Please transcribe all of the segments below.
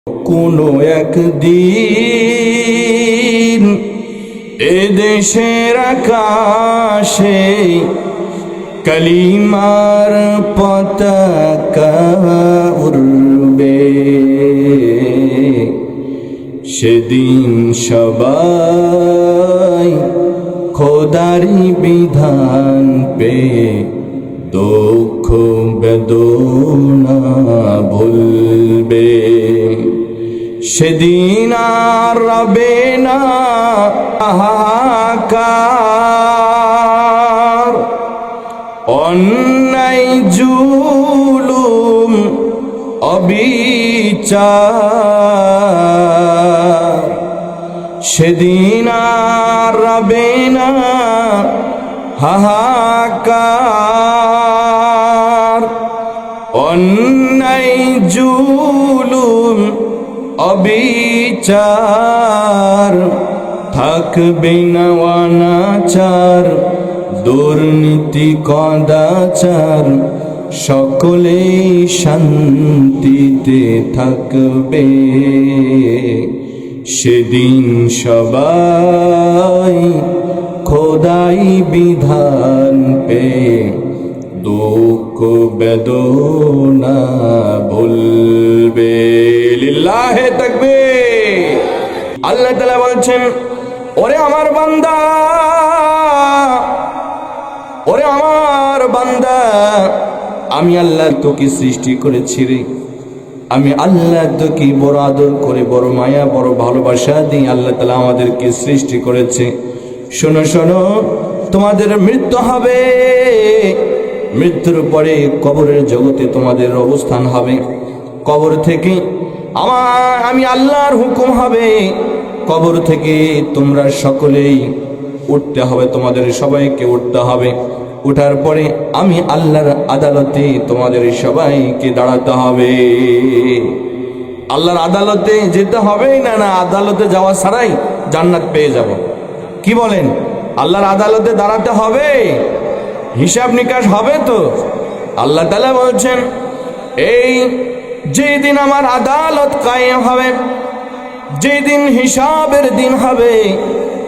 কোনো একদিন এদেশের আকাশে কালিমার পতাকা উড়বে, সেদিন সবাই খোদারি বিধান পে দুঃখ বেদনা ভুলবে। সেদিন আর রবে না হাহাকার, অন্যায় জুলুম অবিচার। সেদিন আর রবে না হাহাকার, অন্যায় জুলুম অবিচার। থাকবে না অনাচার, দুর্নীতি কদাচার, সকলেই শান্তিতে থাকবে। সেদিন সবাই খোদাই বিধান পে দুঃখ বেদনা ভুলবে। লিল্লাহে তাকবীর। আল্লাহ তাআলা বলছেন, ওরে আমার বান্দা, ওরে আমার বান্দা, আমি আল্লাহ তোকে সৃষ্টি করেছি রে। আমি আল্লাহ তোকে বড় আদর করে, বড় মায়া, বড় ভালোবাসা দিয়ে আল্লাহ তাআলা আমাদেরকে সৃষ্টি করেছে। শোনো শোনো, তোমাদের মৃত্যু হবে, মৃত্যুর পরে কবরের জগতে তোমাদের অবস্থান হবে। কবর থেকে আমি আল্লাহর হুকুম হবে, কবর থেকে তোমরা সকলেই উঠতে হবে, তোমাদের সবাইকে উঠতে হবে। উঠার পরে আমি আল্লাহর আদালতে তোমাদের সবাইকে দাঁড়াতে হবে। আল্লাহর আদালতে যেতে হবে না, না আদালতে যাওয়া ছাড়াই জান্নাত পেয়ে যাব? কি বলেন? আল্লাহর আদালতে দাঁড়াতে হবে, হিসাব নিকাশ হবে তো। আল্লাহ তাআলা বলছেন, এই যেদিন আমার আদালত কায়েম হবে, যেদিন হিসাবের দিন হবে,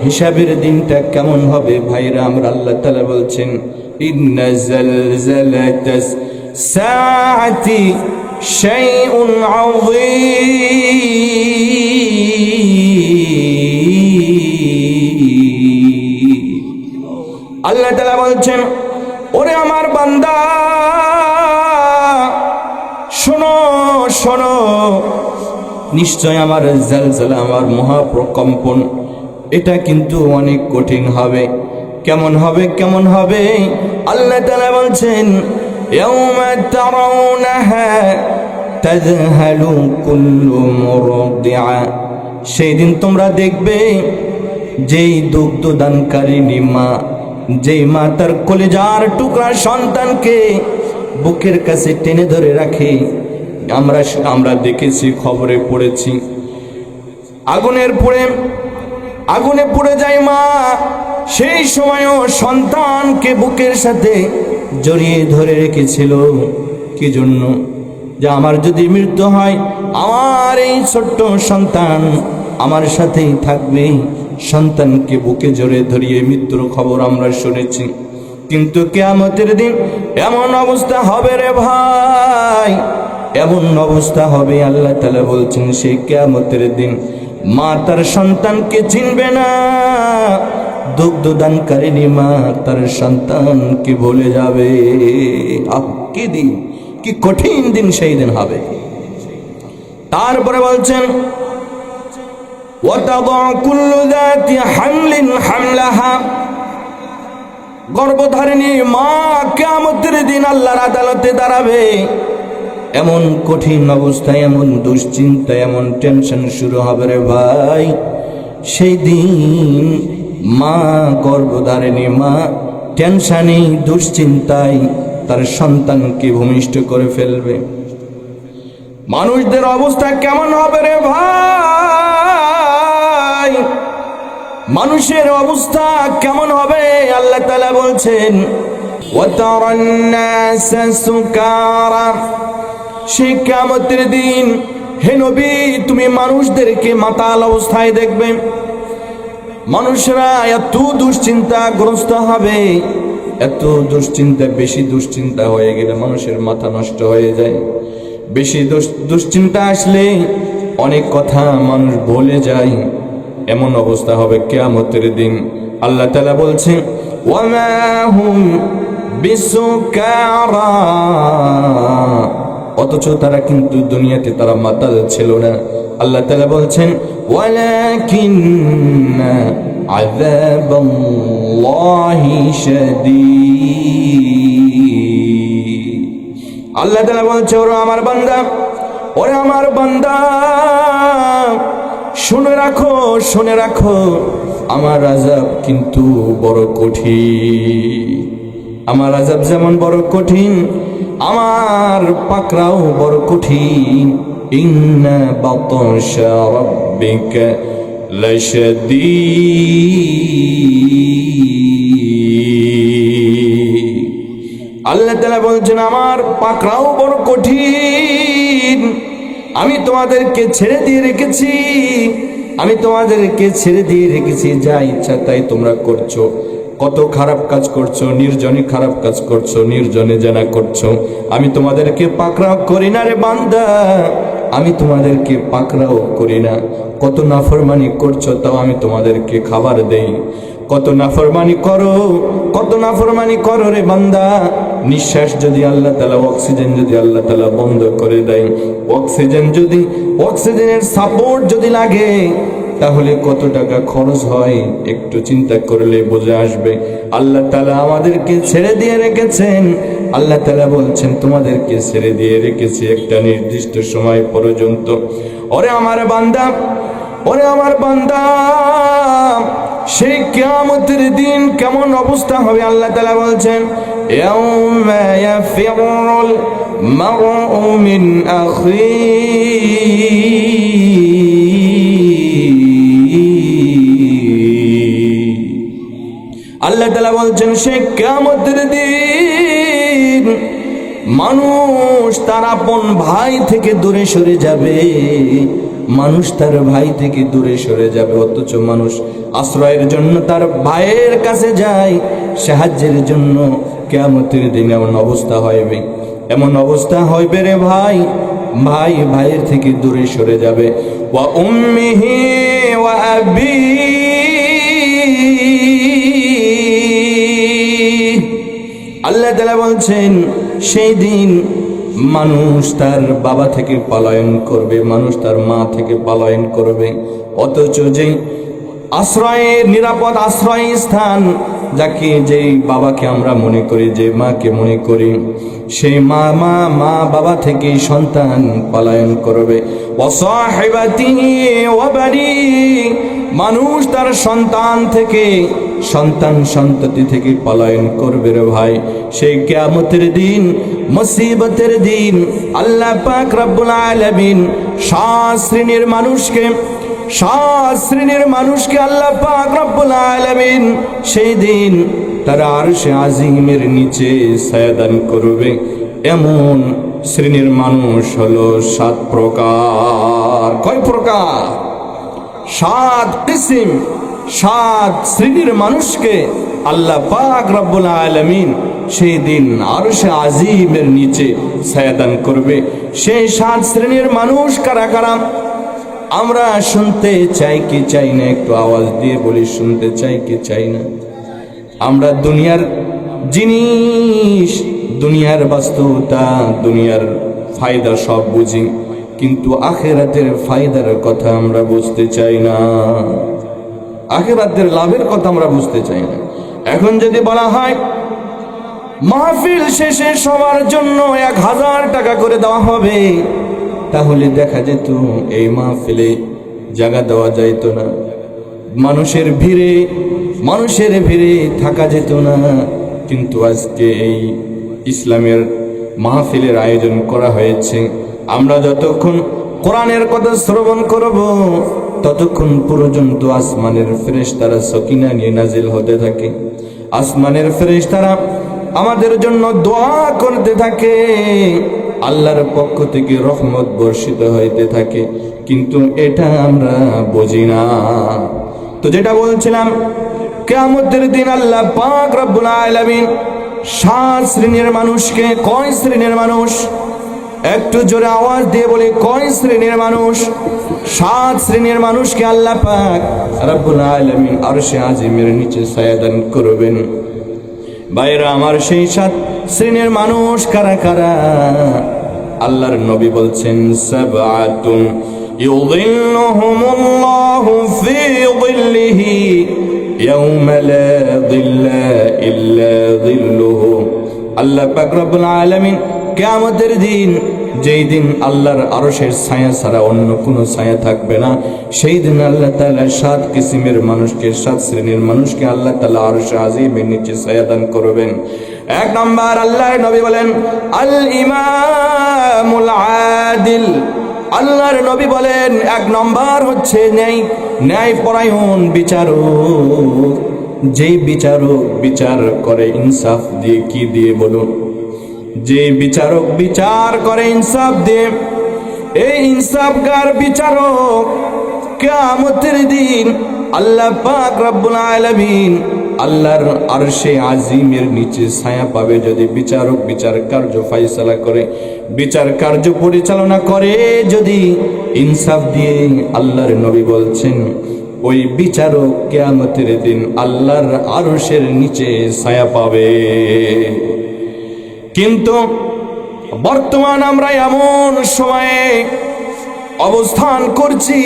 হিসাবের দিনটা কেমন হবে ভাইরা আমরা? আল্লাহ তাআলা বলছেন, ইন্না জালজালাতাস সাআতি শাইউন আযীম। আল্লাহ তাআলা বলছেন, ওরে আমার বান্দা শোনো শোনো, নিশ্চয় আমার জালজালা, আমার মহাপ্রকম্পন, এটা কিন্তু অনেক কঠিন হবে। কেমন হবে? কেমন হবে? আল্লাহ তাআলা বলছেন, ইয়াউমা তারাউনাহা তাযহালু কুল্লু মুরদিআ, সেই দিন তোমরা দেখবে যেই দুগ্ধদানকারিণী মা, যেই মা তার কলিজার টুকরা সন্তানকে বুকের কাছে টেনে ধরে রাখে। আমরা দেখেছি, খবরে পড়েছি, আগুনে পুড়ে যায় মা, সেই সময়ও সন্তানকে বুকের সাথে জড়িয়ে ধরে রেখেছিল। কি জন্য? যে আমার যদি মৃত্যু হয়, আমার এই ছোট্ট সন্তান আমার সাথেই থাকবে। সন্তানকে বুকে জড়িয়ে ধরিয়ে মৃত্যুর খবর আমরা শুনেছি। কিন্তু কিয়ামতের দিন এমন অবস্থা হবে রে ভাই, এমন অবস্থা হবে। আল্লাহ তাআলা বলছেন, সেই কিয়ামতের দিন মা তার সন্তানকে চিনবে না, দুগ্ধদানকারিণী মা তার সন্তানকে ভুলে যাবে। কি দিন, কি কঠিন দিন সেই দিন হবে। তারপরে বলছেন, ওয়াতাদা কুল্লু যাতি হামলিন হামলাহা, গর্ভধারিণী মা কিয়ামতের দিন আল্লাহর আদালতে দাঁড়াবে। এমন কঠিন অবস্থায়, এমন দুশ্চিন্তা, এমন টেনশন শুরু হবে রে ভাই। সেই দিন মা, গর্ভধারিণী মা টেনশনে, দুশ্চিন্তায় তার সন্তানকে ভূমিষ্ঠ করে ফেলবে। মানুষদের অবস্থা কেমন হবে রে ভাই? মানুষের অবস্থা কেমন হবে? আল্লাহ তাআলা বলছেন, ওয়াতারান নাসা সুকারা, সেই কিয়ামতের দিন হে নবী, তুমি মানুষদেরকে মাতাল অবস্থায় দেখবে, মানুষরা এত দুশ্চিন্তাগ্রস্ত হবে, এত দুশ্চিন্তা, বেশি দুশ্চিন্তা হয়ে গেলে মানুষের মাথা নষ্ট হয়ে যায়। বেশি দুশ্চিন্তা আসলে অনেক কথা মানুষ বলে যায়, এমন অবস্থা হবে কিয়ামতের দিন। আল্লাহ তাআলা বলছেন ওয়ামা হুম বিসুকারা, অথচ তারা কিন্তু দুনিয়াতে তারা মাতাল ছিল না। আল্লাহ তাআলা বলছেন ওয়ালাকিন্না আযাবাল্লাহি শাদীদ। আল্লাহ তাআলা বলছে ওরে আমার বান্দা, ওরে আমার বান্দা, শুনে রাখো, শুনে রাখো, আমার আযাব কিন্তু বড় কঠিন। আমার আযাব যেমন বড় কঠিন, আমার পাকড়াও বড় কঠিন। ইন্না বাতশা রাব্বিকা লাশাদীদ। আল্লাহ তাআলা বলছেন আমার পাকড়াও বড় কঠিন। আমি তোমাদেরকে ছেড়ে দিয়ে রেখেছি, আমি তোমাদেরকে ছেড়ে দিয়ে রেখেছি, যা ইচ্ছা তাই তোমরা করছো। কত খারাপ কাজ করছো, নির্জনে খারাপ কাজ করছো, নির্জনে জানা করছো। আমি তোমাদেরকে পাকড়াও করি না রে বান্দা, আমি তোমাদেরকে পাকড়াও করি না। কত নাফরমানি করছো, তাও আমি তোমাদেরকে খাবার দেই। কত নাফরমানি করো, কত নাফরমানি করো রে বান্দা। নিঃশ্বাস যদি আল্লাহ তাআলা, অক্সিজেন যদি আল্লাহ তাআলা বন্ধ করে দেয়, অক্সিজেনের সাপোর্ট যদি লাগে, তাহলে কত টাকা খরচ হয় একটু চিন্তা করলে বুঝে আসবে। আল্লাহ তাআলা আমাদেরকে ছেড়ে দিয়ে রেখেছেন। আল্লাহ তাআলা বলছেন তোমাদেরকে ছেড়ে দিয়ে রেখেছি একটা নির্দিষ্ট সময় পর্যন্ত। ওরে আমার বান্দা, ওরে আমার বান্দা, সেই কিয়ামতের দিন কেমন অবস্থা হবে আল্লাহ তাআলা বলছেন ইয়াউমা ইয়াফিরুল মারউ মিন আখিহি। আল্লাহ তাআলা বলছেন সেই কিয়ামতের দিন মানুষ তার আপন ভাই থেকে দূরে সরে যাবে, মানুষ তার ভাই থেকে দূরে সরে যাবে। অথচ মানুষ আশ্রয়ের জন্য তার ভাইয়ের কাছে যায়, সাহায্যের জন্য। কিয়ামতের দিন এমন অবস্থা হইবে, এমন অবস্থা হইবে রে ভাই, ভাই ভাইয়ের থেকে দূরে সরে যাবে। ওয়া উম্মিহি ওয়া আবি, আল্লাহ তাআলা বলছেন সেই দিন মানুষ তার বাবা থেকে পলায়ন করবে, মানুষ তার মা থেকে পলায়ন করবে। অথচ যে আশ্রয়ের নিরাপদ আশ্রয় স্থান, যাকে যেই বাবাকে আমরা মনে করি, যে মাকে মনে করি, সেই মা বাবা থেকে সন্তান পলায়ন করবে। ওয়া সাহিবাতিহি ওয়া বানি, মানুষ তার সন্তান থেকে, সন্তান সন্ততি থেকে পলায়ন করবে রে ভাই। সেই কিয়ামতের দিন, মুসিবতের দিন, আল্লাহ পাক রব্বুল আলামিন সাত শ্রেণীর মানুষকে আল্লাহ পাক রব্বুল আলামিন সেই দিন তার আরশে আজিমের নিচে ছায়া দান করবে। এমন শ্রেণীর মানুষ হলো 7 প্রকার। কয় প্রকার? 7 কিসিম, 7 শ্রেণীর মানুষকে আল্লাহ পাক রব্বুল আলামিন সেই দিন আরশে আজিমের নিচে ছায়া দান করবে। সেই 7 শ্রেণীর মানুষ কারা কারা আমরা শুনতে চাই কি চাই না? একটু আওয়াজ দিয়ে বলি, শুনতে চাই কি চাই না? আমরা দুনিয়ার জিনিস, দুনিয়ার বাস্তবতা, দুনিয়ার ফায়দা সব বুঝি, কিন্তু আখিরাতের ফায়দার কথা আমরা বুঝতে চাই না, আখিরাতের লাভের কথা আমরা বুঝতে চাই না। এখন যদি বলা হয় মাহফিল শেষে সবার জন্য 1000 টাকা করে দেওয়া হবে, তাহলে দেখা যেত এই মাহফিলে জায়গা দেওয়া যাইত না, মানুষের ভিড়ে থাকা যেত না। কিন্তু আজকে এই ইসলামের মাহফিলের আয়োজন করা হয়েছে। আমরা যতক্ষণ কোরআনের কথা শ্রবণ করব, ততক্ষণ পর্যন্ত আসমানের ফেরেশতারা সকিনা নিয়ে নাজিল হতে থাকে। আসমানের ফেরেশতারা আমাদের জন্য দোয়া করতে থাকে। আল্লাহর পক্ষ থেকে রহমত বর্ষিত হইতে থাকে, কিন্তু এটা আমরা বুঝি না। তো যেটা বলছিলাম, কিয়ামতের দিন আল্লাহ পাক রব্বুল আলামিন 7 শ্রেণীর মানুষকে, কয় শ্রেণীর মানুষ? একটু জোরে আওয়াজ দিয়ে বলে, কয় শ্রেণীর মানুষ? 7 শ্রেণীর মানুষকে আল্লাহ পাক রব্বুল আলামিন আরশে আজিমের নিচে ছায়া দান করবেন। ভাইরা আমার, সেই 7 শ্রেণীর মানুষ কারা কারা? আল্লাহর নবী বলছেন, সাবআতুন ইউযিল্লুহুমুল্লাহু ফি যিল্লিহি ইয়াওমা লা যিল্লা ইল্লা যিল্লুহু। আল্লাহ পাক রব্বুল আলামিন কিয়ামতের দিন, যেই দিন আল্লাহর আরশের ছায়া ছাড়া অন্য কোনো ছায়া থাকবে না, সেই দিন আল্লাহ তাআলা 7 কিসিমের মানুষকে, 7 শ্রেণীর মানুষকে আল্লাহ তাআলা আরশে আজিমের নিচে ছায়া দান করবেন। 1 নম্বর, আল্লাহর নবী বলেন, আল ইমামুল আদিল। আল্লাহর নবী বলেন 1 নম্বর হচ্ছে ন্যায়পরায়ণ বিচারক। যেই বিচারক বিচার করে ইনসাফ দিয়ে, কি দিয়ে বলুন? যে বিচারক বিচার করে ইনসাফ দিয়ে, এই ইনসাফগার বিচারক কিয়ামতের দিন আল্লাহ পাক রব্বুল আলামিন আল্লাহর আরশে আজিমের নিচে ছায়া পাবে। যদি বিচারক বিচার কার্য ফাইসালা করে, বিচার কার্য পরিচালনা করে যদি ইনসাফ দিয়ে, আল্লাহর নবী বলছেন ওই বিচারক কিয়ামতের দিন আল্লাহর আরশের নিচে ছায়া পাবে। কিন্তু বর্তমান আমরা এমন সময়ে অবস্থান করছি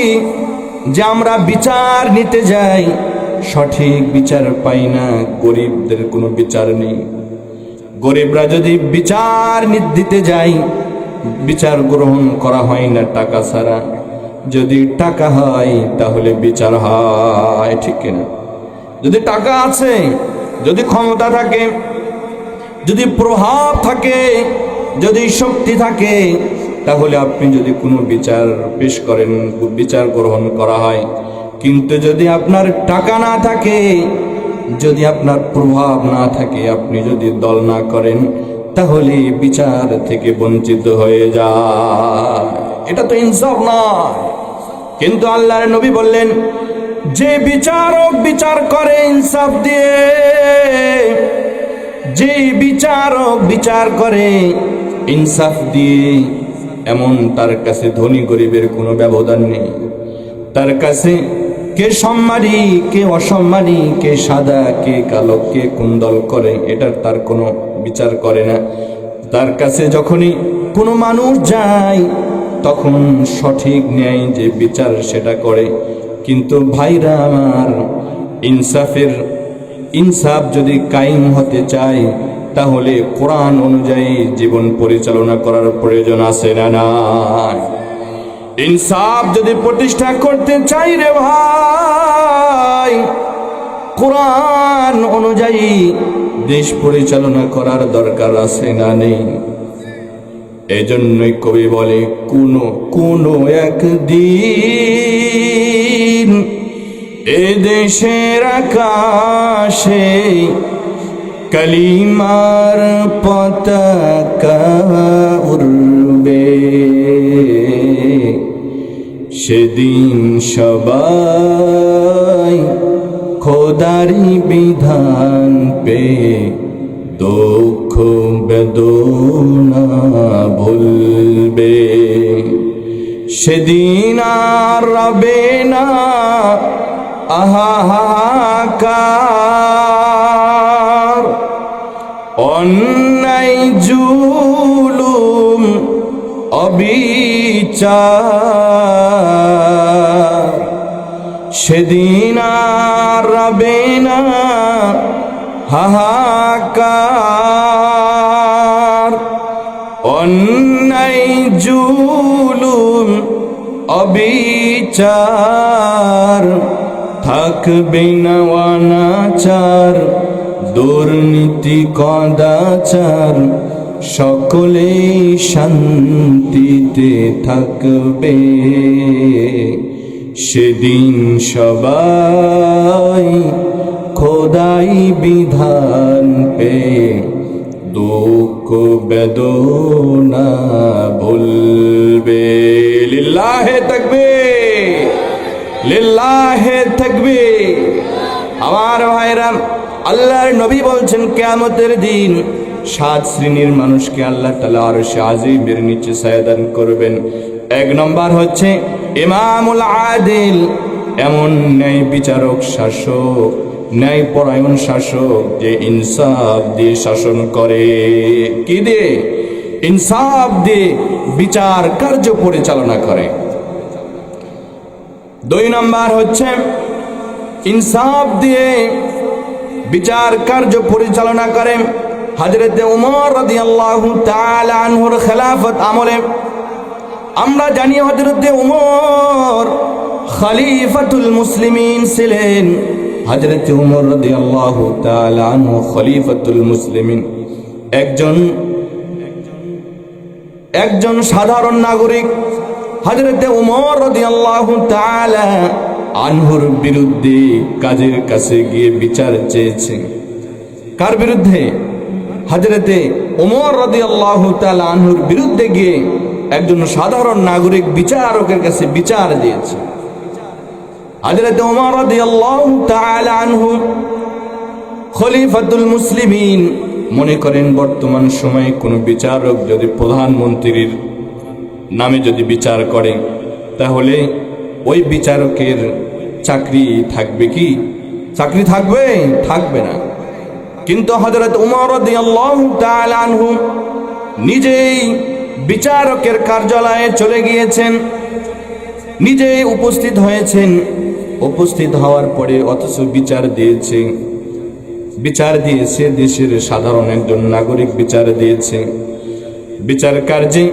যে আমরা বিচার নিতে যাই, সঠিক বিচার পাই না। গরিবদের কোনো বিচার নেই। গরিবরা যদি বিচার দিতে যায়, বিচার গ্রহণ করা হয় না টাকা ছাড়া। যদি টাকা হয় তাহলে বিচার হয়, ঠিক কিনা? যদি টাকা আছে, যদি ক্ষমতা থাকে, যদি প্রভাব থাকে, যদি শক্তি থাকে, তাহলে আপনি যদি কোনো বিচার পেশ করেন, বিচার গ্রহণ করা হয়। কিন্তু যদি আপনার টাকা না থাকে, যদি আপনার প্রভাব না থাকে, আপনি যদি দল না করেন, তাহলে বিচার থেকে বঞ্চিত হয়ে যায়। এটা তো ইনসাফ নয়। কিন্তু আল্লাহর নবী বললেন, যে বিচারক বিচার করে ইনসাফ দিয়ে, যে বিচারক বিচার করে ইনসাফ দিয়ে, এমন তার কাছে ধনী গরিবের কোনো ব্যবধান নেই। তার কাছে কে সম্মানী, কে অসম্মানী, কে সাদা, কে কালো, কে কোন দল করে, এটার তার কোনো বিচার করে না। তার কাছে যখনই কোনো মানুষ যায়, তখন সঠিক ন্যায় যে বিচার সেটা করে। কিন্তু ভাইরা আমার, ইনসাফ যদি কায়েম হতে চায়, তাহলে কোরআন অনুযায়ী জীবন পরিচালনা করার প্রয়োজন আছে না নাই? ইনসাফ যদি প্রতিষ্ঠা করতে চাই রে ভাই, কোরআন অনুযায়ী দেশ পরিচালনা করার দরকার আছে না নেই? এজন্যই কবি বলে, কোনো একদিন এ দেশের আকাশে কালিমার পতাকা উড়বে। সেদিন সবাই খোদারি বিধান পে দুঃখ বেদনা ভুলবে। সেদিন আর রবে না আহাহাকার, অন্যায় জুলুম অবিচার। সেদিন আর রবে না হাহাকার, অন্যায় জুলুম অবিচার। থাকবে না অনাচার, দুর্নীতি কদাচার, সকলে শান্তিতে থাকবে। সেদিন সবাই খোদাই বিধান পে দুঃখ না ভুলবে। লিল্লাহে তাকবীর, লিল্লাহে তাকবীর। আমার ভাইরা, আল্লাহর নবী বলছেন কিয়ামতের দিন 7 শ্রেণীর মানুষকে আল্লাহ তাআলা আরশে আজিমের নিচে ছায়া করবেন। 1 নম্বর হচ্ছে ইমামুল আদিল, এমন ন্যায় বিচারক শাসক, ন্যায় পরায়ণ শাসক যে ইনসাফ দিয়ে শাসন করে। কি দিয়ে? ইনসাফ দিয়ে বিচার কার্য পরিচালনা করে। 2 নম্বর হচ্ছে ইনসাফ দিয়ে বিচার কার্য পরিচালনা করে। হযরতে ওমর রাদিয়াল্লাহু তাআলা আনহুর খেলাফত আমলে আমরা জানি হযরতে ওমর খলিফাতুল মুসলিমিন ছিলেন। হযরতে ওমর রাদিয়াল্লাহু তাআলা আনহু খলিফাতুল মুসলিমিন, একজন সাধারণ নাগরিক হযরতে ওমর রাদিয়াল্লাহু তাআলা আনহুর বিরুদ্ধে কাজের কাছে গিয়ে বিচার চেয়েছেন। কার বিরুদ্ধে? হযরতে ওমর রাদিয়াল্লাহু তাআলা আনহুর বিরুদ্ধে গিয়ে একজন সাধারণ নাগরিক বিচারকের কাছে বিচার দিয়েছে। হযরতে ওমর রাদিয়াল্লাহু তাআলা আনহু খলিফাতুল মুসলিমিন মনে করেন বর্তমান সময়ে কোনো বিচারক যদি প্রধানমন্ত্রীর নামে যদি বিচার করে তাহলে ওই বিচারকের চাকরি থাকবে কি? চাকরি থাকবে? থাকবে না। কিন্তু হযরত ওমর রাদিয়াল্লাহু তাআলা আনহু নিজেই বিচারকের কার্যালয়ে চলে গিয়েছেন, নিজেই উপস্থিত হয়েছেন। উপস্থিত হওয়ার পরে অথচ বিচার দিয়েছে দেশের সাধারণ একজন নাগরিক বিচার দিয়েছে। বিচার কার্যে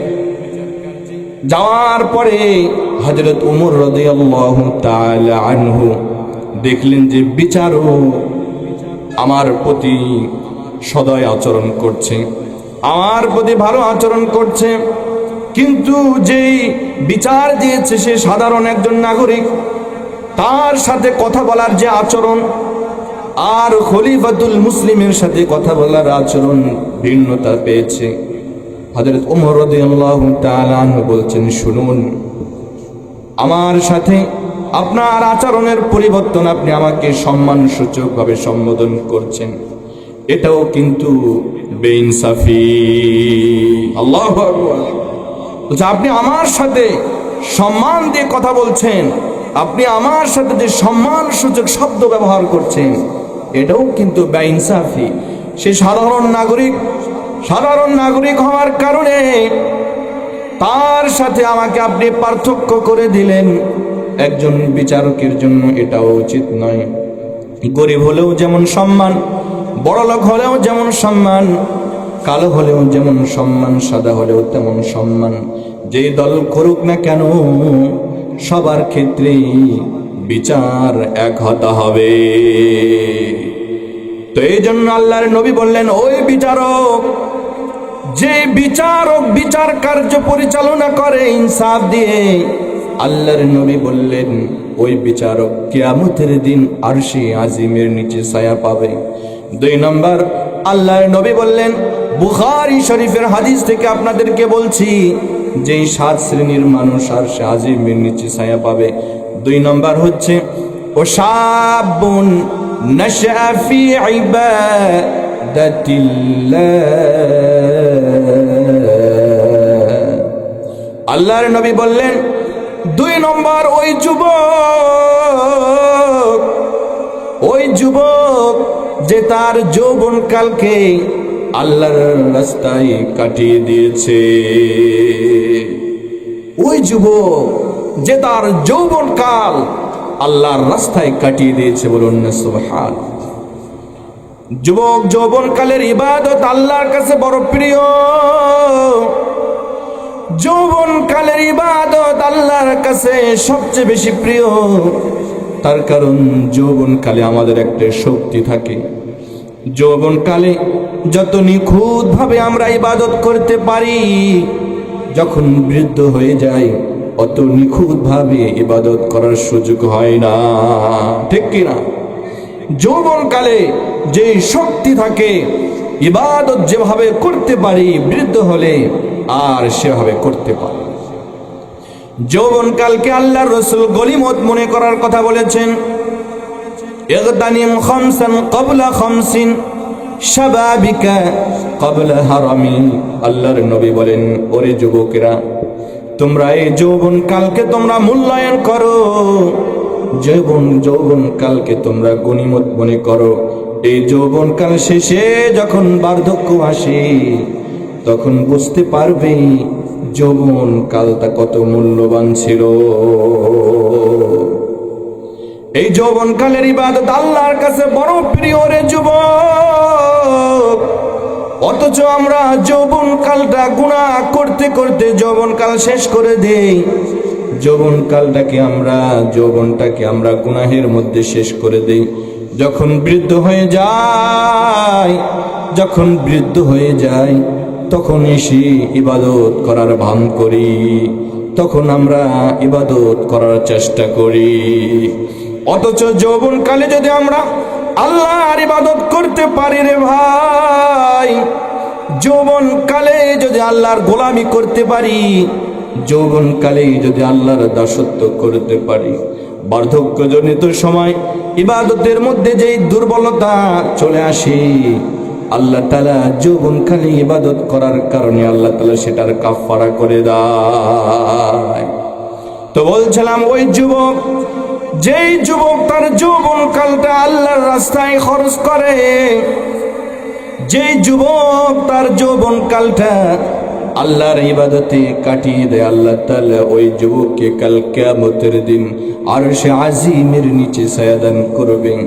যাওয়ার পরে হযরত ওমর রাদিয়াল্লাহু তাআলা আনহু দেখলেন যে বিচারক আমার প্রতি সদয় আচরণ করছে, আমার প্রতি ভালো আচরণ করছে, কিন্তু যেই বিচার দিয়েছে সে সাধারণ একজন নাগরিক, তার সাথে কথা বলার যে আচরণ আর খলিফাতুল মুসলিমের সাথে কথা বলার আচরণ ভিন্নতা পেয়েছে। হযরত ওমর রাদিয়াল্লাহু তাআলা আনহু বলছেন, শুনুন, আমার সাথে আপনার আচরণের পরিবর্তন, আপনি আমাকে সম্মানসূচকভাবে সম্বোধন করছেন, এটাও কিন্তু বেইনসাফি। আল্লাহু আকবার। বলছে আপনি আমার সাথে সম্মান দিয়ে কথা বলছেন, আপনি আমার সাথে যে সম্মানসূচক শব্দ ব্যবহার করছেন, এটাও কিন্তু বেইনসাফি। সে সাধারণ নাগরিক হওয়ার কারণে তার সাথে আমাকে আপনি পার্থক্য করে দিলেন। একজন বিচারকের জন্য এটাও উচিত নয়। গরিব হলেও যেমন সম্মান, বড়লোক হলেও যেমন সম্মান, কালো হলেও যেমন সম্মান, সাদা হলেও তেমন সম্মান। যে দল করুক না কেন সবার ক্ষেত্রেই বিচার এক হতে হবে। তো এই জন্য আল্লাহর নবী বললেন, ওই বিচারক, যে বিচারক বিচার কার্য পরিচালনা করে ইনসাফ দিয়ে, আল্লাহর নবী বললেন ওই বিচারক কিয়ামতের দিন আরশে আজিমের নিচে ছায়া পাবে। 2 নম্বর আল্লাহর নবী বললেন, বুখারী শরীফের হাদিস থেকে আপনাদেরকে বলছি, যেই 7 শ্রেণীর মানুষ আরশে আজিমের নিচে ছায়া পাবে। 2 নম্বর হচ্ছে ও শাবুন নাশা ফি ইবাদাতিল্লাহ। আল্লাহর নবী বললেন 2 নম্বর ওই যুবক যে তার যৌবনকালকে আল্লাহর রাস্তায় কাটিয়ে দিয়েছে। ওই যুবক যে তার যৌবনকাল আল্লাহর রাস্তায় কাটিয়ে দিয়েছে, বলুন না সুবহানাল্লাহ। যুবক যৌবনকালের ইবাদত আল্লাহর কাছে বড় প্রিয়। যৌবনকালের ইবাদত আল্লাহর কাছে সবচেয়ে বেশি প্রিয়। তার কারণ যৌবনকালে আমাদের একটা শক্তি থাকে। যৌবনকালে যত নিখুঁত ভাবে আমরা ইবাদত করতে পারি, যখন বৃদ্ধ হয়ে যায় অত নিখুঁত ভাবে ইবাদত করার সুযোগ হয় না, ঠিক কিনা? যৌবনকালে যে শক্তি থাকে ইবাদত যেভাবে করতে পারি বৃদ্ধ হলে আর সেভাবে করতে পারি। যৌবনকালকে আল্লাহর রাসূল গনিমত মনে করার কথা বলেছেন। ইগতানিম খামসান ক্বাবলা খামসিন শাবাবিকা ক্বাবলা হারামি। আল্লাহর নবী বলেন, ওরে যুবকেরা, তোমরা এই যৌবনকালকে তোমরা মূল্যায়ন করো, যৌবনকালকে তোমরা গনিমত মনে করো। এই যৌবনকাল শেষে যখন বার্ধক্য আসে তখন বুঝতে পারবে যৌবনকালটা কত মূল্যবান ছিল। এই যৌবনকালের ইবাদত আল্লাহর কাছে বড় প্রিয় রে যুবক। অথচ আমরা যৌবনকালটা গুনাহ করতে করতে যৌবনকাল শেষ করে দেই। যৌবনটাকে আমরা গুনাহের মধ্যে শেষ করে দেই। যখন বৃদ্ধ হয়ে যায় তখন এসে ইবাদত করার ভান করি, তখন আমরা ইবাদত করার চেষ্টা করি। অথচ যৌবনকালে যদি আমরা আল্লাহর ইবাদত করতে পারি রে ভাই, যৌবনকালে যদি আল্লাহর গোলামি করতে পারি, যৌবনকালে যদি আল্লাহর দাসত্ব করতে পারি, বার্ধক্যজনিত সময় ইবাদতের মধ্যে যেই দুর্বলতা চলে আসে, আল্লাহ তাআলা যৌবনকালে ইবাদত করার কারণে আল্লাহ তাআলা সেটার কাফারা করে দেয়। তো বলছিলাম, ওই যুবক, যেই যুবক তার যৌবনকালটা আল্লাহর রাস্তায় খরচ করে, যেই যুবক তার যৌবনকালটা আল্লাহর ইবাদতে কাটিয়ে দেয়, আল্লাহ তাআলা ওই যুবককে কাল কিয়ামতের দিন আরশে আজিমের নিচে ছায়াদান করবেন।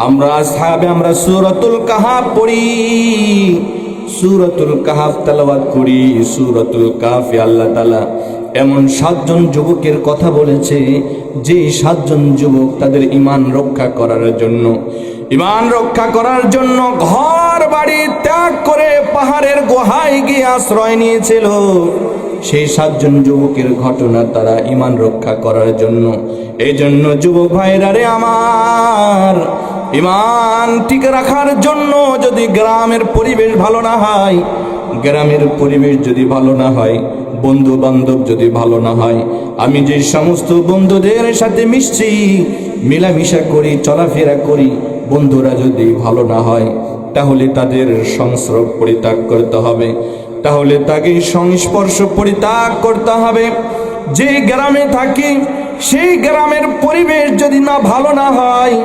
আমরা আসহাবে আমরা সূরাতুল কাহাফ পড়ি, সূরাতুল কাহাফ তেলাওয়াত করি। সূরাতুল কাহাফে আল্লাহ তাআলা এমন 7 জন যুবকের কথা বলেছে, যে 7 জন যুবক তাদের ঈমান রক্ষা করার জন্য ঘর বাড়ি ত্যাগ করে পাহাড়ের গুহায় গিয়ে আশ্রয় নিয়েছিল। সেই 7 জন যুবকের ঘটনা, তারা ঈমান রক্ষা করার জন্য। এই জন্য যুবক ভাইরা রে আমার, ঈমান টিকে রাখার জন্য যদি গ্রামের পরিবেশ ভালো না হয়, বন্ধু বান্ধব যদি ভালো না হয়, আমি যে সমস্ত বন্ধুদের সাথে মিশছি, মেলামেশা করি, চলাফেরা করি, বন্ধুরা যদি ভালো না হয়, তাহলে তাদের সংস্রব পরিত্যাগ করতে হবে, তাহলে তাকে সংস্পর্শ পরিত্যাগ করতে হবে। যে গ্রামে থাকি সেই গ্রামের পরিবেশ যদি না ভালো না হয়,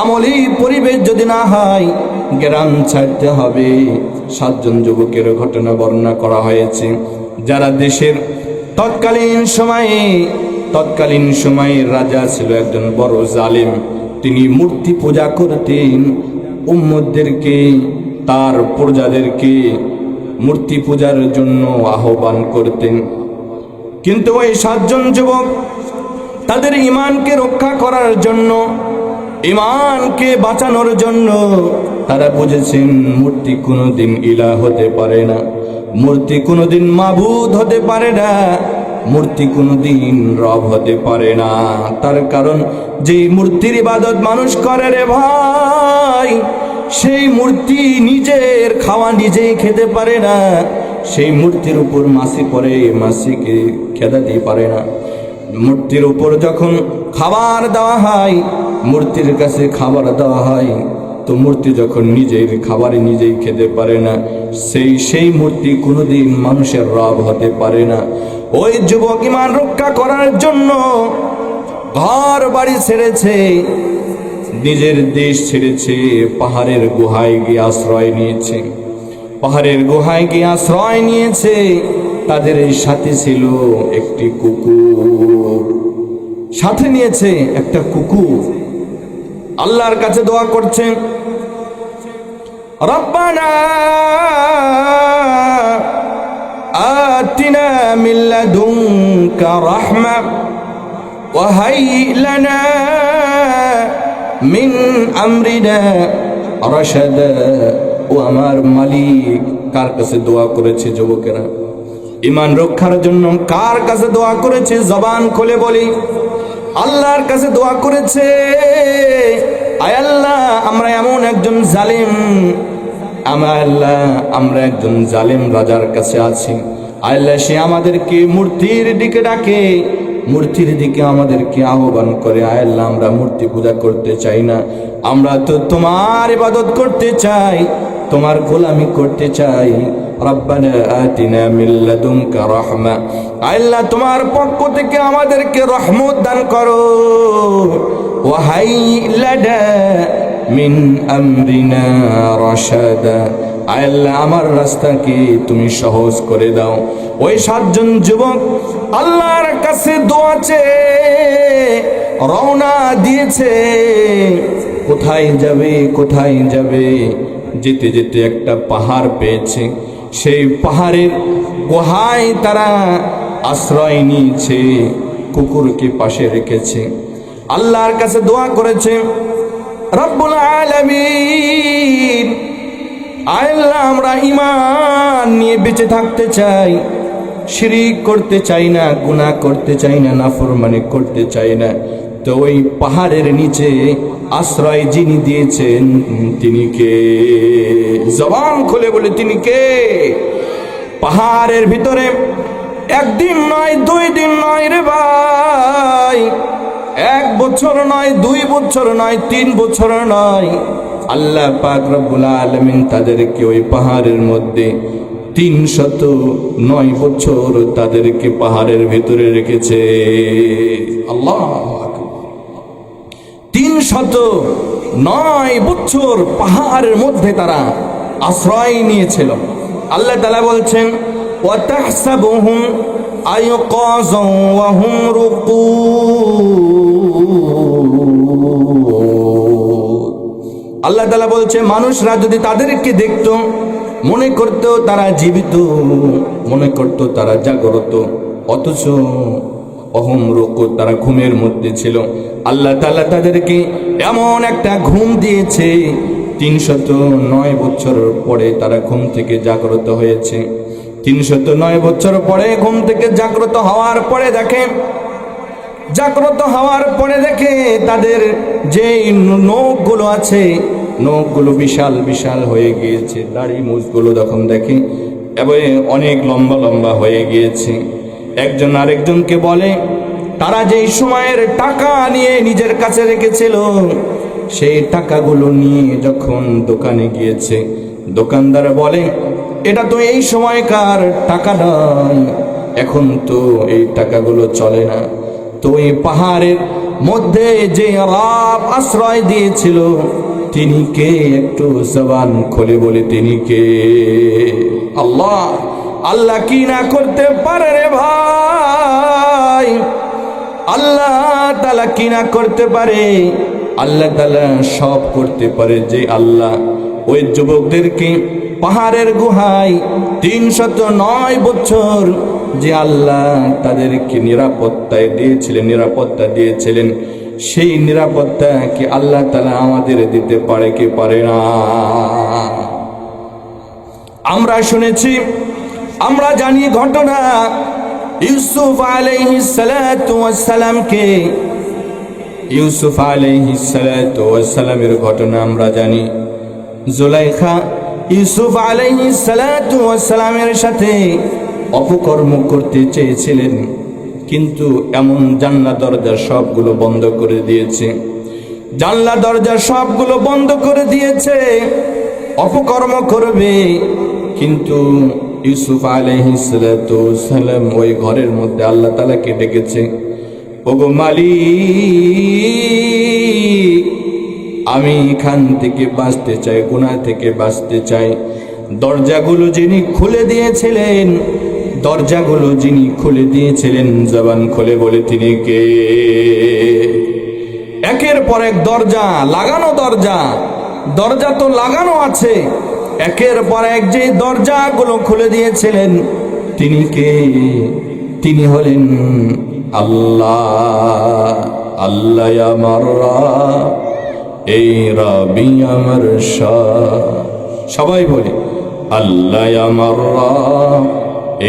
আমলি পরিবেশ যদি না হয়, গ্রাম ছাড়তে হবে। 7 জন যুবকের ঘটনা বর্ণনা করা হয়েছে, যারা দেশের তৎকালীন সময়ে রাজা ছিল একজন বড় জালিম। তিনি মূর্তি পূজা করতেন, উম্মতদেরকে, তার প্রজাদেরকে মূর্তি পূজার জন্য আহ্বান করতেন। কিন্তু ওই 7 জন যুবক তাদের ঈমানকে রক্ষা করার জন্য, ঈমানকে বাঁচানোর জন্য তারা বুঝেছেন মূর্তি কোনোদিন ইলাহ হতে পারে না, মূর্তি কোনোদিন মাবুদ হতে পারে না, মূর্তি কোনোদিন রব হতে পারে না। তার কারণ যে মূর্তির ইবাদত মানুষ করে রে ভাই, সেই মূর্তি নিজের খাওয়া নিজেই খেতে পারে না, সেই মূর্তির উপর মাছি পড়ে, মাছিকে খেদাতে পারে না। মূর্তির উপর যখন খাবার দেওয়া হয়, মূর্তির কাছে খাবার দেওয়া হয়, তো মূর্তি যখন নিজের খাবার নিজেই খেতে পারে না, সেই মূর্তি কোনোদিন মানুষের রব হতে পারে না। ওই যুবক ঈমান রক্ষা করার জন্য ঘর বাড়ি ছেড়েছে, নিজের দেশ ছেড়েছে, পাহাড়ের গুহায় গিয়ে আশ্রয় নিয়েছে। তাদের সাথে ছিল একটি কুকুর, সাথে নিয়েছে একটা কুকুর। আল্লাহর কাছে দোয়া করছে, রব্বানা আতিনা মিন লাদুনকা রাহমা ওয়া হাইয়্ লানা মিন আমরিনা রাশাদা। ও আমার মালিক, কার কাছে দোয়া করেছে যুবকেরা? ঈমান রক্ষার জন্য কার কাছে দোয়া করেছে? জবান খুলে বলি, আল্লাহর কাছে দোয়া করেছে। আয় আল্লাহ, আমরা এমন একজন জালিম, আমার আল্লাহ আমরা একজন জালেম রাজার কাছে আছি। আল্লাহ সে আমাদেরকে মূর্তির দিকে ডাকে, মূর্তির দিকে আমাদেরকে আহ্বান করে। আল্লাহ আমরা মূর্তি পূজা করতে চাই না, আমরা তো তোমার ইবাদত করতে চাই, তোমার গোলামি করতে চাই। রব্বানা আতিনা মিন লাদুনকা রাহমা, আল্লাহ তোমার পক্ষ থেকে আমাদেরকে রহমত দান করো। ওয়া হাইয়্ লানা মিন আমরিনা রাশাদা, আল্লাহ আমার রাস্তাকে তুমি সহজ করে দাও। ওই 7 জন যুবক আল্লাহর কাছে দোয়া চেয়ে রওনা দিয়েছে। কোথায় যাবে, কোথায় যাবে? যেতে যেতে একটা পাহাড় পেয়েছে। সেই পাহাড়ের গুহায় তারা আশ্রয় নিয়েছে, কুকুরকে পাশে রেখেছে। আল্লাহর কাছে দোয়া করেছে, রব্বুল আলামিন আল্লাহ আমরা ঈমান নিয়ে বেঁচে থাকতে চাই, শিরিক করতে চাই না, গুনাহ করতে চাই না, নাফরমানি করতে চাই না। তো ওই পাহাড়ের নিচে আশ্রয় যিনি দিয়েছেন তিনি কে? জবান খুলে বলে তিনি কে? পাহাড়ের ভিতরে 1 দিন নয়, 2 দিন নয় রে ভাই, 1 বছর নয়, 2 বছর নয়, 3 বছর নয়, আল্লাহ পাক রব্বুল আলামিন তাদেরকে ওই পাহাড়ের মধ্যে 309 বছর তাদেরকে পাহাড়ের ভিতরে রেখেছে। আল্লাহ, 309 বছর পাহাড়ের মধ্যে তারা আশ্রয় নিয়েছিল। আল্লাহ তাআলা বলছেন, ওয়া তাহসাবুহুম আইকাযান ওয়া হুম রুকুদ। আল্লাহ তাআলা বলছে, মানুষরা যদি তাদেরকে দেখতো মনে করতো তারা জীবিত, মনে করতো তারা জাগ্রত, অথচ অহম রুকুদ, তারা ঘুমের মধ্যে ছিল। আল্লাহ তাআলা তাদেরকে এমন একটা ঘুম দিয়েছে, 309 বছর পরে তারা ঘুম থেকে জাগ্রত হয়েছে। 309 বছর পরে ঘুম থেকে জাগ্রত হওয়ার পরে দেখে তাদের যে নখগুলো আছে, নখগুলো বিশাল বিশাল হয়ে গিয়েছে। দাড়ি মুছগুলো যখন দেখে এবারে অনেক লম্বা লম্বা হয়ে গিয়েছে। একজন আরেকজনকে বলে, তারা যেই সময়ের টাকা নিয়ে নিজের কাছে রেখেছিল, সেই টাকাগুলো নিয়ে যখন দোকানে গিয়েছে, দোকানদার বলে, এটা তো এই সময়কার টাকা নয়, এখন তো এই টাকাগুলো চলে না। তো এই পাহাড়ের মধ্যে যে রব আশ্রয় দিয়েছিল তিনি কে? একটু জবান খুলে বলে তিনি কে? আল্লাহ। আল্লাহ কি না করতে পারে রে ভাই? আল্লাহ তাআলা কি না করতে পারে? আল্লাহ তাআলা সব করতে পারে। যে আল্লাহ ওই যুবকদেরকে পাহাড়ের গুহায় 309 বছর যে আল্লাহ তাদেরকে নিরাপত্তা দিয়েছিলেন, সেই নিরাপত্তা কি আল্লাহ তাআলা আমাদের দিতে পারে কি পারে না? আমরা শুনেছি, আমরা জানি ঘটনা, ইউসুফ আলাইহিস সালাতু ওয়াস সালামকে, ইউসুফ আলাইহিস সালাতু ওয়াস সালামের ঘটনা আমরা জানি। জুলাইখা ইউসুফ আলাইহিস সালাতু ওয়াস সালামের সাথে অপকর্ম করতে চেয়েছিলেন, কিন্তু এমন জানলা দরজা সবগুলো বন্ধ করে দিয়েছে। জানলা দরজা সবগুলো বন্ধ করে দিয়েছে, অপকর্ম করবে। কিন্তু ইউসুফ আলাইহিস সালাতু ওয়াস সালাম ওই ঘরের মধ্যে আল্লাহ তাআলাকে ডেকেছে, ওগো মালিক, আমি এখান থেকে বাঁচতে চাই, গুনাহ থেকে বাঁচতে চাই। দরজাগুলো যিনি খুলে দিয়েছিলেন, জবান খুলে বলে তিনি কে? একের পর এক দরজা, লাগানো দরজা তো লাগানো আছে, একের পর এক যে দরজাগুলো খুলে দিয়েছিলেন তিনি কে? তিনি হলেন আল্লাহ। আল্লাহ আমার রব, এই রবি আমার শাহ। সবাই বলে, আল্লাহ আমার রব,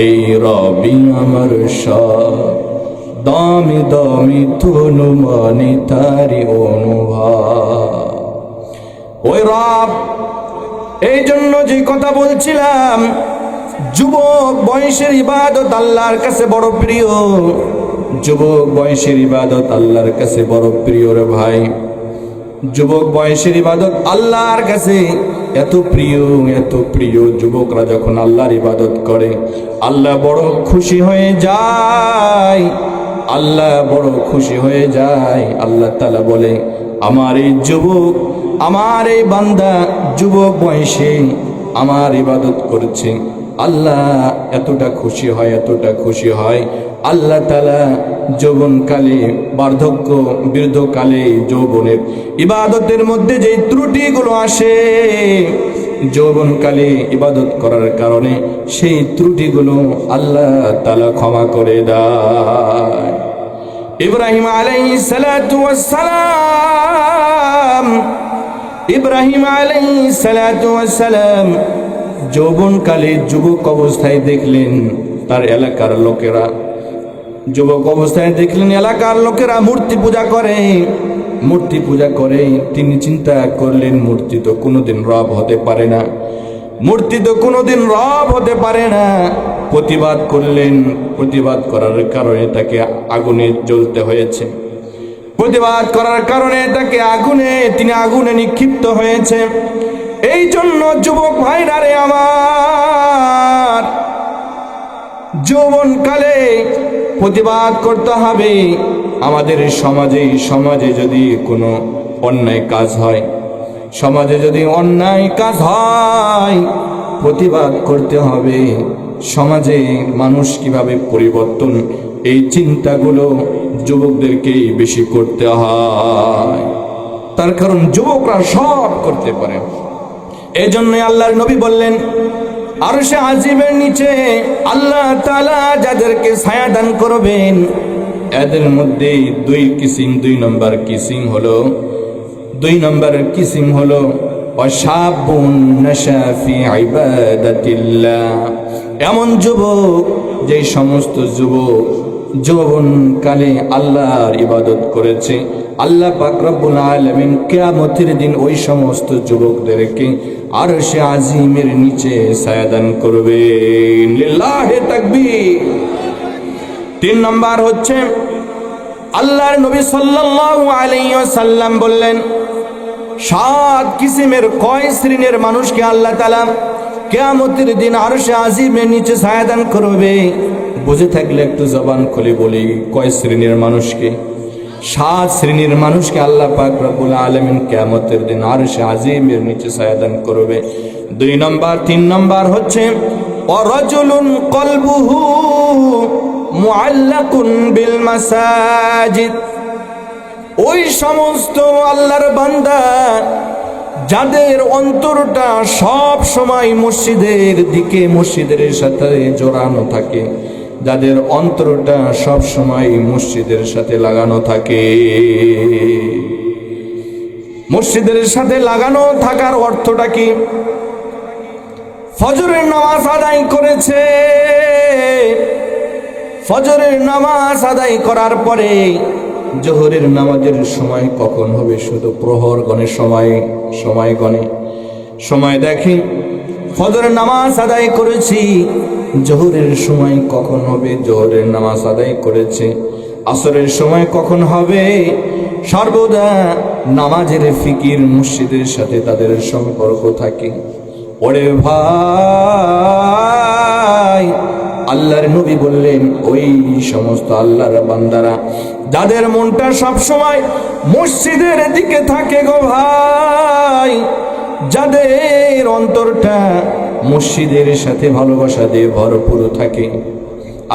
এই রবি আমার শাহ। দামি দামি তনুমানি তারি অনুভব। ওই রব এই জন্য যে কথা বলছিলাম, যুবক বয়সের ইবাদত আল্লাহর কাছে বড় প্রিয়। যুবক বয়সের ইবাদত আল্লাহর কাছে বড় প্রিয় রে ভাই। যুবক বয়সের ইবাদত আল্লাহর কাছে এত প্রিয়, এত প্রিয়। যুবকরা যখন আল্লাহর ইবাদত করে, আল্লাহ বড় খুশি হয়ে যায়। আল্লাহ বড় খুশি হয়ে যায়। আল্লাহ তাআলা বলে, আমার এই যুবক, আমার এই বান্দা যুবক বয়সে আমার ইবাদত করছে। আল্লাহ এতটা খুশি হয়, এতটা খুশি হয়। আল্লাহ তাআলা যৌবনকালে, বার্ধক্য, বৃদ্ধকালে, যৌবনের ইবাদতের মধ্যে যে ত্রুটিগুলো আসে, যৌবনকালে ইবাদত করার কারণে সেই ত্রুটিগুলো আল্লাহ তাআলা ক্ষমা করে দেয়। ইব্রাহিম আলাইহিস সালাতু ওয়াস সালাম, ইব্রাহিম আলাইহিস সালাতু ওয়াস সালাম যৌবনকালে যুবক অবস্থায় দেখলেন তার এলাকার লোকেরা, যুবক অবস্থায় দেখলেন এলাকার লোকেরা মূর্তি পূজা করে, মূর্তি পূজা করে। তিনি চিন্তা করলেন, মূর্তি তো কোনোদিন রব হতে পারে না, মূর্তি তো কোনোদিন রব হতে পারে না। প্রতিবাদ করলেন, প্রতিবাদ করার কারণে তাকে আগুনে জ্বলতে হয়েছে। প্রতিবাদ করার কারণে তাকে তিনি আগুনে নিক্ষিপ্ত হয়েছে। এই জন্য যুবক ভাইরা রে আমার, যৌবনকালে প্রতিবাদ করতে হবে। আমাদের সমাজে যদি কোনো অন্যায় কাজ হয়, সমাজে যদি অন্যায় কাজ হয়, প্রতিবাদ করতে হবে। সমাজে মানুষ কিভাবে পরিবর্তন, এই চিন্তাগুলো যুবকদেরকেই বেশি করতে হয়। তার কারণ যুবকরা সব করতে পারে। এই জন্য আল্লাহর নবী বললেন, আরশে আজিমের নিচে আল্লাহ তাআলা যাদেরকে ছায়া দান করবেন, এদের মধ্যে দুই নম্বর কিসিম হলো ওয়াশাবুন নাশা ফি ইবাদাতিল্লাহ। এমন যুবক, যে সমস্ত যুবক যৌবনকালে আল্লাহর ইবাদত করেছে, আল্লাহ পাক রব্বুল আলামিন কিয়ামতের দিন ওই সমস্ত যুবকদেরকে আরশে আজিমের নিচে ছায়া দান করবেন। লিল্লাহি তাকবীর। 3 নম্বর হচ্ছে, আল্লাহর নবী সাল্লাল্লাহু আলাইহি ওয়াসাল্লাম বললেন, 7 কিসিমের কয় শ্রেণীর মানুষকে আল্লাহ তাআলা কিয়ামতের দিন আরশে আজিমের নিচে ছায়া দান করবে। বুঝে থাকলে একটু জবান খুলে বলি, কয় শ্রেণীর মানুষকে? 7 শ্রেণীর মানুষকে আল্লাহ পাক রব্বুল আলামিন কিয়ামতের দিন আরশে আজিমের নিচে ছায়া দান করবে। 2 নম্বর 3 নম্বর হচ্ছে, ওয়ারাজুলুন কলবুহু মুআল্লাকুন বিল মাসাজিদ। ওই সমস্ত আল্লাহর বান্দা যাদের অন্তরটা সব সময় মসজিদের দিকে, মসজিদের সাথে জড়ানো থাকে, যাদের অন্তরটা সব সময় মসজিদের সাথে লাগানো থাকে। মসজিদের সাথে লাগানো থাকার অর্থটা কি? ফজরের নামাজ আদায় করেছে, ফজরের নামাজ আদায় করার পরে জোহরের নামাজের সময় কখন হবে শুধু প্রহর গণের সময় গণে, সময় দেখে। ফজরের নামাজ আদায় করেছি, জোহরের সময় কখন হবে, জোহরের নামাজ আদায় করেছে। আসরের সময় কখন হবে, সর্বদা নামাজের ফিকির, মসজিদের সাথে তাদের সম্পর্ক থাকে। ওরে ভাই, আল্লাহর নবী বললেন, ওই সমস্ত আল্লাহর বান্দারা যাদের মনটা সব সময় মসজিদের দিকে থাকে গো ভাই, যাদের অন্তরটা মসজিদের সাথে ভালোবাসা দিয়ে ভরপুর থাকে।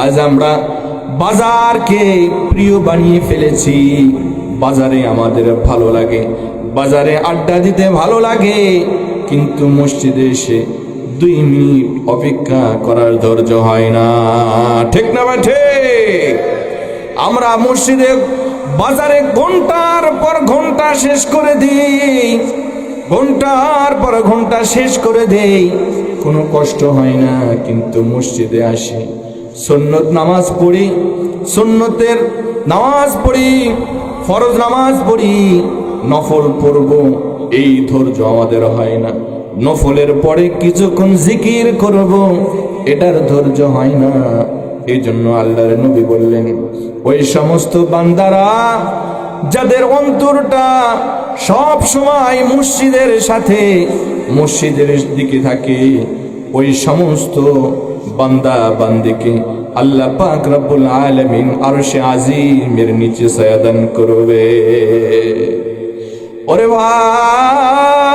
আজ আমরা বাজারকে প্রিয় বানিয়ে ফেলেছি। বাজারে আমাদের ভালো লাগে, বাজারে আড্ডা দিতে ভালো লাগে, কিন্তু মসজিদে এসে 2 মিনিট অপেক্ষা করার ধৈর্য হয় না। ঠিক না ঠিক? আমরা মসজিদে, বাজারে ঘন্টার পর ঘন্টা শেষ করে দিই, ঘন্টার পর ঘন্টা শেষ করে দেই, কোনো কষ্ট হয় না। কিন্তু মসজিদে আসি, সুন্নত নামাজ পড়ি, সুন্নতের নামাজ পড়ি, ফরজ নামাজ পড়ি, নফল পড়ব, এই ধৈর্য আমাদের হয় না। নফলের পরে কিছুক্ষণ জিকির করব, এটার ধৈর্য হয় না। এই জন্য আল্লাহর নবী বললেন, ওই সমস্ত বান্দারা যাদের অন্তরটা সব সময় মসজিদের সাথে, মসজিদের দিকে থাকে, ওই সমস্ত বান্দা বান্দিকে আল্লাহ পাক রব্বুল আলামিন আরশে আজিমের নিচে ছায়া দান করবে। ওরে ভাই,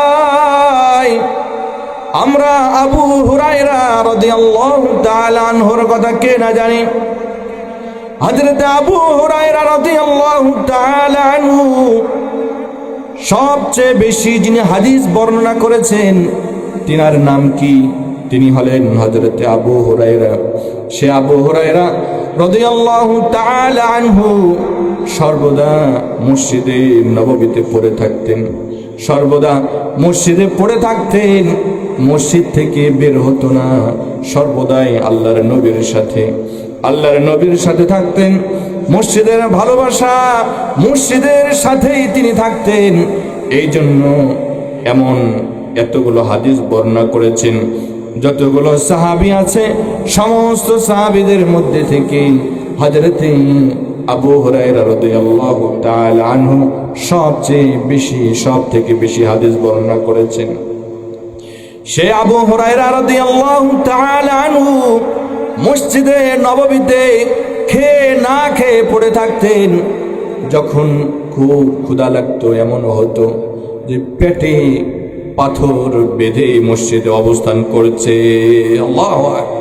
আমরা আবু হুরায়রা রাদিয়াল্লাহু তাআলা আনহুর কথা কে না জানি। হযরত আবু হুরায়রা রাদিয়াল্লাহু তাআলা আনহু সবচেয়ে বেশি যিনি হাদিস বর্ণনা করেছেন, তিনার নাম কি? তিনি হলেন হযরত আবু হুরায়রা। সে আবু হুরায়রা রাদিয়াল্লাহু তাআলা আনহু সর্বদা মসজিদে নববীতে পড়ে থাকতেন, সর্বদা মসজিদে পড়ে থাকতেন, মসজিদ থেকে বের হতো না, সর্বদাই আল্লাহর নবীর সাথে থাকতেন। মসজিদের ভালোবাসা, মসজিদের সাথেই তিনি থাকতেন। এই জন্য এমন এতগুলো হাদিস বর্ণনা করেছেন। যতগুলো সাহাবী আছে, সমস্ত সাহাবীদের মধ্যে থেকে হযরত আবু হুরায়রা রাদিয়াল্লাহু তাআলা আনহু সব থেকে বেশি হাদিস বর্ণনা করেছেন। সে আবু হুরায়রা রাদিয়াল্লাহু তাআলা আনহু মসজিদে নববীতে খেয়ে না খেয়ে পড়ে থাকতেন। যখন খুব ক্ষুধা লাগতো, এমন হতো যে পেটে পাথর বেঁধে মসজিদে অবস্থান করছে। আল্লাহু আকবার।